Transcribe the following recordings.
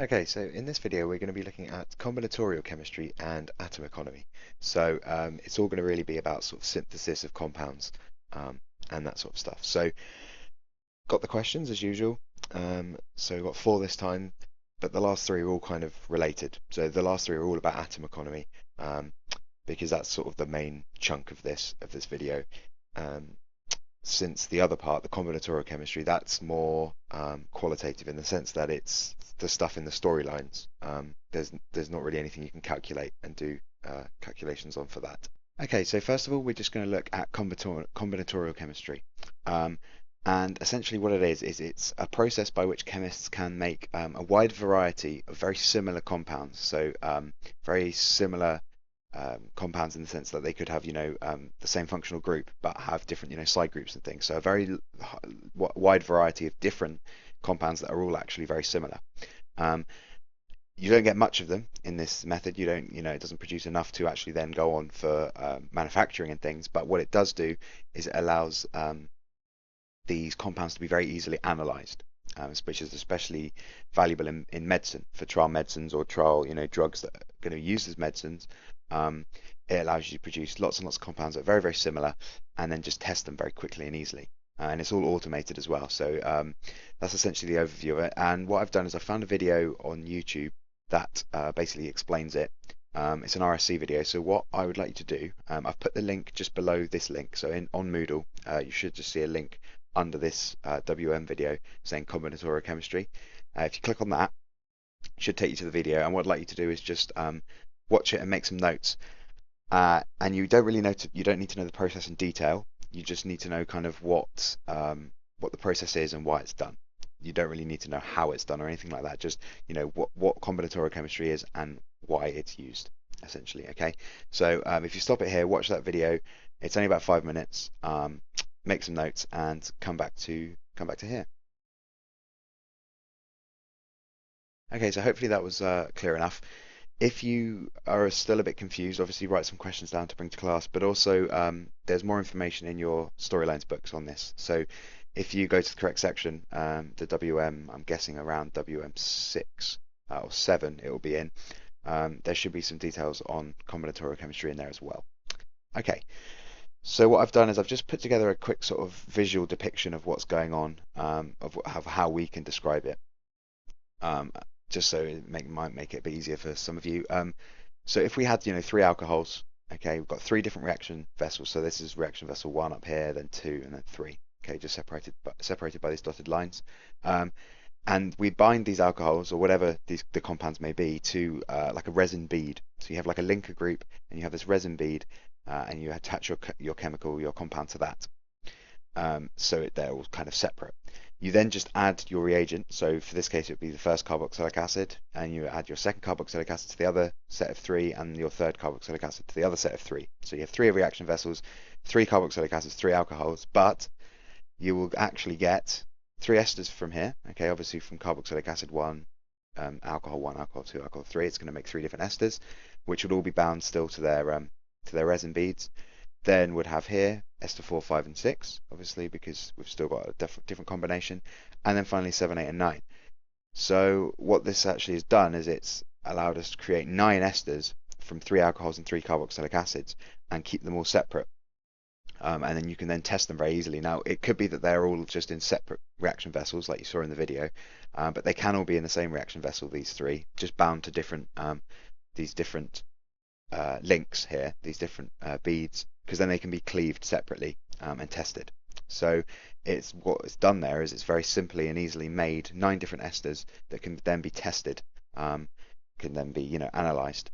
Okay, so in this video we're going to be looking at combinatorial chemistry and atom economy. So it's all going to really be about sort of synthesis of compounds um, and that sort of stuff. So got the questions as usual. So we've got four this time, but the last three are all kind of related. So the last three are all about atom economy um, because that's sort of the main chunk of this video. Um, since the other part, the combinatorial chemistry, that's more qualitative in the sense that it's the stuff in the storylines. There's not really anything you can calculate and do calculations on for that. Okay, so first of all, we're just going to look at combinatorial chemistry. Um, and essentially what it is it's a process by which chemists can make a wide variety of very similar compounds. So very similar compounds in the sense that they could have, the same functional group, but have different, side groups and things. So a very wide variety of different compounds that are all actually very similar. Um, you don't get much of them in this method. You don't, it doesn't produce enough to actually then go on for manufacturing and things. But what it does do is it allows these compounds to be very easily analyzed, which is especially valuable in medicine for trial medicines or trial, drugs that are going to be used as medicines. Um, it allows you to produce lots and lots of compounds that are very, very similar and then just test them very quickly and easily. And it's all automated as well. So that's essentially the overview of it. And what I've done is I found a video on YouTube that basically explains it. It's an RSC video. So what I would like you to do, I've put the link just below this link. So on Moodle, you should just see a link under this WM video saying combinatorial chemistry. If you click on that, it should take you to the video. And what I'd like you to do is just watch it and make some notes. And you don't really you don't need to know the process in detail. You just need to know kind of what the process is and why it's done. You don't really need to know how it's done or anything like that. Just what combinatorial chemistry is and why it's used, essentially. Okay. So if you stop it here, watch that video. It's only about 5 minutes. Make some notes and come back to here. Okay, so hopefully that was clear enough. If you are still a bit confused, obviously write some questions down to bring to class, but also there's more information in your storylines books on this. So if you go to the correct section, the WM, I'm guessing around WM6 or 7 it will be in, there should be some details on combinatorial chemistry in there as well. Okay, so what I've done is I've just put together a quick sort of visual depiction of what's going on, of how we can describe it. Um, just so it might make it a bit easier for some of you. So if we had, three alcohols, okay, we've got three different reaction vessels. So this is reaction vessel 1 up here, then 2, and then 3. Okay, just separated by these dotted lines. And we bind these alcohols or whatever the compounds may be to like a resin bead. So you have like a linker group, and you have this resin bead, and you attach your compound to that. So they're all kind of separate. You then just add your reagent. So for this case, it would be the first carboxylic acid, and you add your second carboxylic acid to the other set of 3, and your third carboxylic acid to the other set of 3. So you have 3 reaction vessels, 3 carboxylic acids, 3 alcohols, but you will actually get 3 esters from here. Okay, obviously from carboxylic acid 1, alcohol 1, alcohol 2, alcohol 3, it's going to make 3 different esters, which would all be bound still to their resin beads. Then would have here ester 4, 5, and 6, obviously, because we've still got a different combination. And then finally 7, 8, and 9. So what this actually has done is it's allowed us to create 9 esters from 3 alcohols and 3 carboxylic acids and keep them all separate. And then you can then test them very easily. Now, it could be that they're all just in separate reaction vessels, like you saw in the video, but they can all be in the same reaction vessel, these 3, just bound to these different links here, these different beads, because then they can be cleaved separately and tested. So what it's done there is it's very simply and easily made 9 different esters that can then be tested, can then be analyzed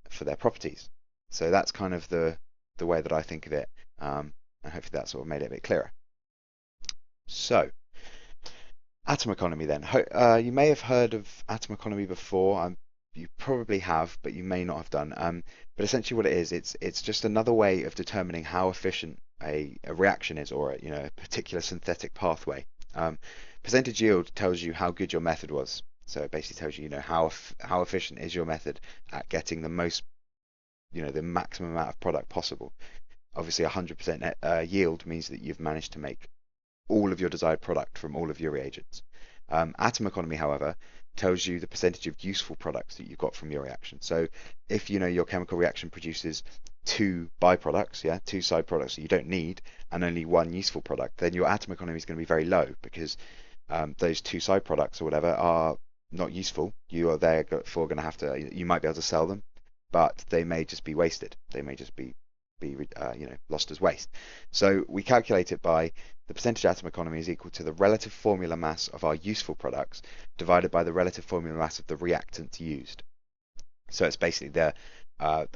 for their properties. So that's kind of the way that I think of it, and hopefully that sort of made it a bit clearer. So atom economy then. You may have heard of atom economy before. You probably have, but you may not have done. But essentially what it is, it's just another way of determining how efficient a reaction is, or a particular synthetic pathway. Percentage yield tells you how good your method was. So it basically tells you, how efficient is your method at getting the most, the maximum amount of product possible. Obviously 100% yield means that you've managed to make all of your desired product from all of your reagents. Atom economy, however, tells you the percentage of useful products that you've got from your reaction. So if you know your chemical reaction produces two byproducts, yeah, two side products that you don't need, and only one useful product, then your atom economy is going to be very low because those two side products or whatever are not useful. You are therefore going to have to, you might be able to sell them, but they may just be wasted. They may just be lost as waste. So we calculate it by the percentage atom economy is equal to the relative formula mass of our useful products divided by the relative formula mass of the reactant used. So it's basically the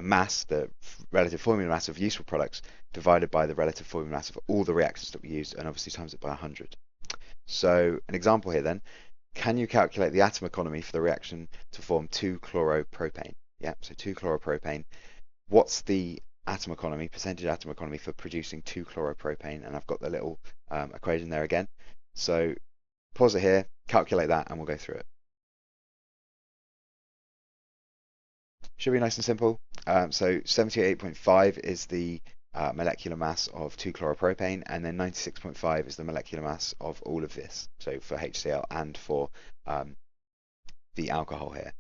mass, the relative formula mass of useful products divided by the relative formula mass of all the reactants that we used, and obviously times it by 100. So an example here then, can you calculate the atom economy for the reaction to form 2-chloropropane? Yeah, so 2-chloropropane. What's the atom economy, percentage atom economy for producing 2-chloropropane? And I've got the little equation there again. So pause it here, calculate that, and we'll go through it. Should be nice and simple. So 78.5 is the molecular mass of 2-chloropropane, and then 96.5 is the molecular mass of all of this. So for HCl and for the alcohol here.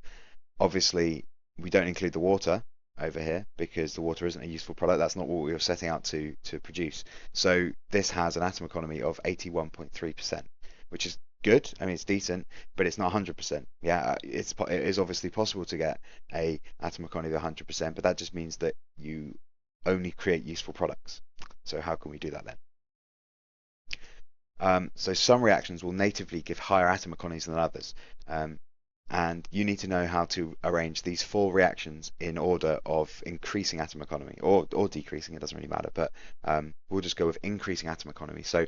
Obviously, we don't include the water over here because the water isn't a useful product. That's not what we were setting out to produce. So this has an atom economy of 81.3%, which is good. I mean, it's decent, but it's not 100%. Yeah, it is obviously possible to get a atom economy of 100%, but that just means that you only create useful products. So how can we do that then? So some reactions will natively give higher atom economies than others. And you need to know how to arrange these four reactions in order of increasing atom economy or decreasing, it doesn't really matter, but we'll just go with increasing atom economy. So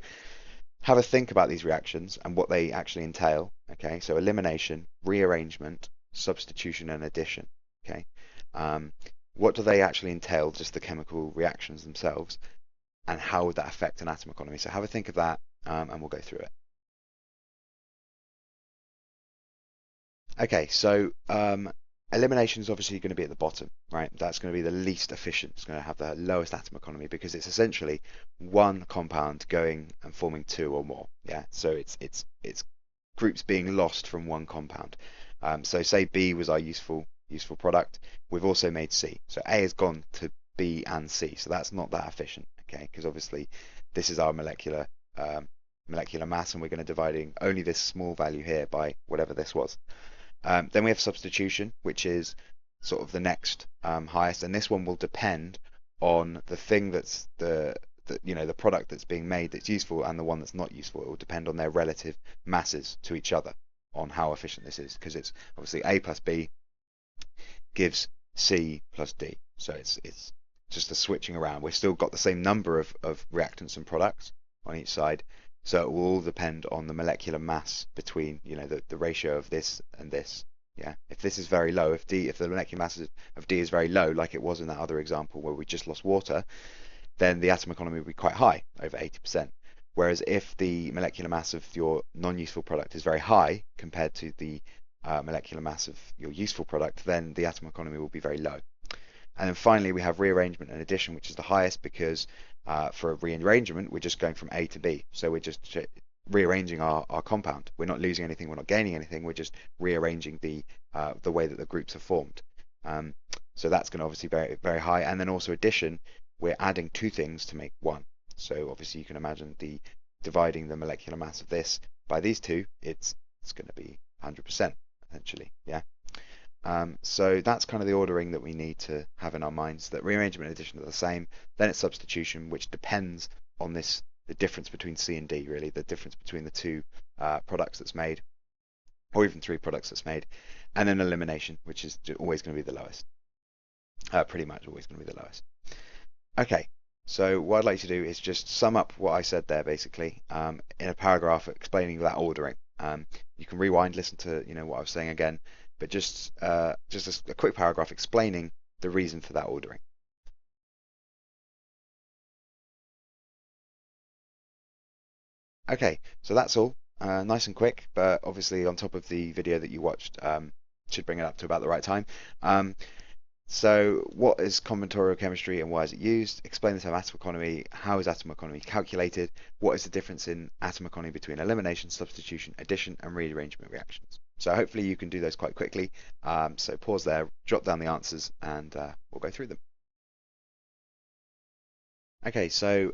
have a think about these reactions and what they actually entail. Okay, so elimination, rearrangement, substitution, and addition. Okay, what do they actually entail, just the chemical reactions themselves, and how would that affect an atom economy? So have a think of that, and we'll go through it. Okay, so elimination is obviously going to be at the bottom, right? That's going to be the least efficient. It's going to have the lowest atom economy because it's essentially one compound going and forming two or more. Yeah, so it's groups being lost from one compound. So say B was our useful product. We've also made C. So A has gone to B and C. So that's not that efficient, okay? Because obviously this is our molecular mass, and we're going to dividing only this small value here by whatever this was. Then we have substitution, which is sort of the next highest, and this one will depend on the thing that's the product that's being made that's useful and the one that's not useful. It will depend on their relative masses to each other on how efficient this is, because it's obviously A plus B gives C plus D. So it's just a switching around. We've still got the same number of reactants and products on each side. So it will all depend on the molecular mass between, the ratio of this and this. Yeah, if this is very low, if the molecular mass of D is very low, like it was in that other example where we just lost water, then the atom economy will be quite high, over 80%. Whereas if the molecular mass of your non-useful product is very high compared to the molecular mass of your useful product, then the atom economy will be very low. And then finally, we have rearrangement and addition, which is the highest because for a rearrangement, we're just going from A to B. So we're just rearranging our compound. We're not losing anything, we're not gaining anything, we're just rearranging the way that the groups are formed. So that's going to obviously be very, very high. And then also addition, we're adding two things to make one. So obviously you can imagine dividing the molecular mass of this by these two, it's going to be 100% essentially, yeah. So that's kind of the ordering that we need to have in our minds, that rearrangement and addition are the same. Then it's substitution, which depends on the difference between C and D, really, the difference between the two products that's made, or even three products that's made. And then elimination, which is always going to be the lowest. Pretty much always going to be the lowest. Okay, so what I'd like to do is just sum up what I said there, basically, in a paragraph explaining that ordering. You can rewind, listen to what I was saying again, but just a quick paragraph explaining the reason for that ordering. Okay, so that's all. Nice and quick, but obviously on top of the video that you watched, should bring it up to about the right time. So what is combinatorial chemistry and why is it used? Explain the term atom economy. How is atom economy calculated? What is the difference in atom economy between elimination, substitution, addition, and rearrangement reactions? So hopefully you can do those quite quickly. So pause there, jot down the answers, and we'll go through them. Okay, so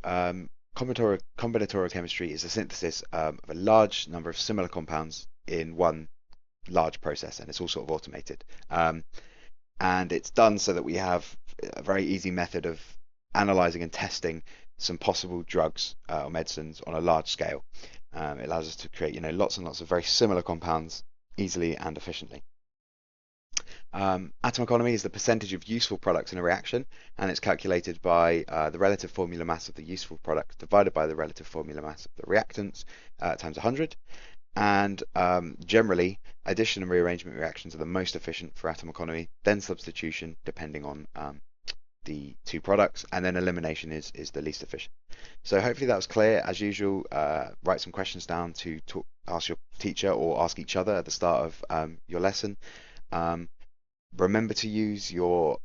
combinatorial chemistry is a synthesis of a large number of similar compounds in one large process, and it's all sort of automated. And it's done so that we have a very easy method of analyzing and testing some possible drugs or medicines on a large scale. It allows us to create, lots and lots of very similar compounds easily and efficiently. Atom economy is the percentage of useful products in a reaction, and it's calculated by the relative formula mass of the useful product divided by the relative formula mass of the reactants times 100. And generally, addition and rearrangement reactions are the most efficient for atom economy, then substitution, depending on the two products, and then elimination is the least efficient. So hopefully that was clear. As usual, write some questions down to ask your teacher or ask each other at the start of your lesson. Remember to use your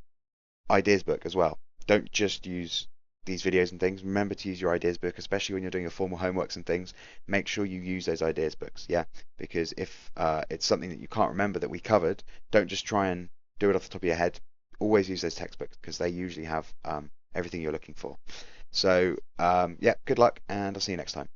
ideas book as well. Don't just use these videos and things. Remember to use your ideas book, especially when you're doing your formal homeworks and things. Make sure you use those ideas books, yeah? Because if it's something that you can't remember that we covered, don't just try and do it off the top of your head. Always use those textbooks because they usually have everything you're looking for. So, yeah, good luck, and I'll see you next time.